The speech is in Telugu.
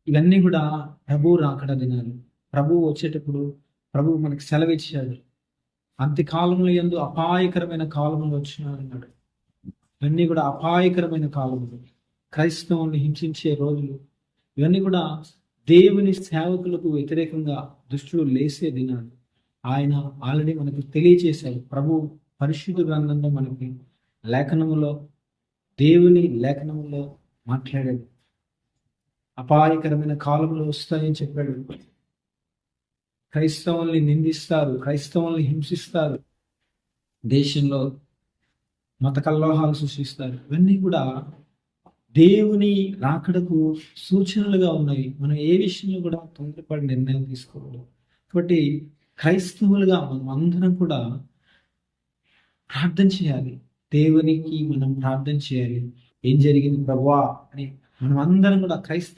ఇవన్నీ కూడా ప్రభువు రాకడ దినాలు. ప్రభువు వచ్చేటప్పుడు ప్రభువు మనకి సెలవిచ్చాడు. అంత్యకాలముల యందు అపాయకరమైన కాలములు వచ్చినాయన్నాడు. ఇవన్నీ కూడా అపాయకరమైన కాలములు, క్రైస్తవుల్ని హింసించే రోజులు. ఇవన్నీ కూడా దేవుని సేవకులకు వ్యతిరేకంగా దుష్టులు లేసే దినాలు. ఆయన ఆల్రెడీ మనకు తెలియచేశాడు. ప్రభు పరిశుద్ధ గ్రంథంలో మనకి లేఖనములో, దేవుని లేఖనములో మాట్లాడాడు. అపాయకరమైన కాలములు వస్తాయని చెప్పాడు. క్రైస్తవుల్ని నిందిస్తారు, క్రైస్తవుల్ని హింసిస్తారు, దేశంలో మత కల్లోహాలు సృష్టిస్తారు. ఇవన్నీ కూడా దేవుని రాకడకు సూచనలుగా ఉన్నాయి. మనం ఏ విషయంలో కూడా తొందరపడి నిర్ణయం తీసుకోకూడదు. కాబట్టి క్రైస్తవులుగా మనం అందరం కూడా ప్రార్థన చేయాలి. దేవునికి మనం ప్రార్థన చేయాలి. ఏం జరిగింది ప్రభువా అని మనం అందరం కూడా క్రైస్తవ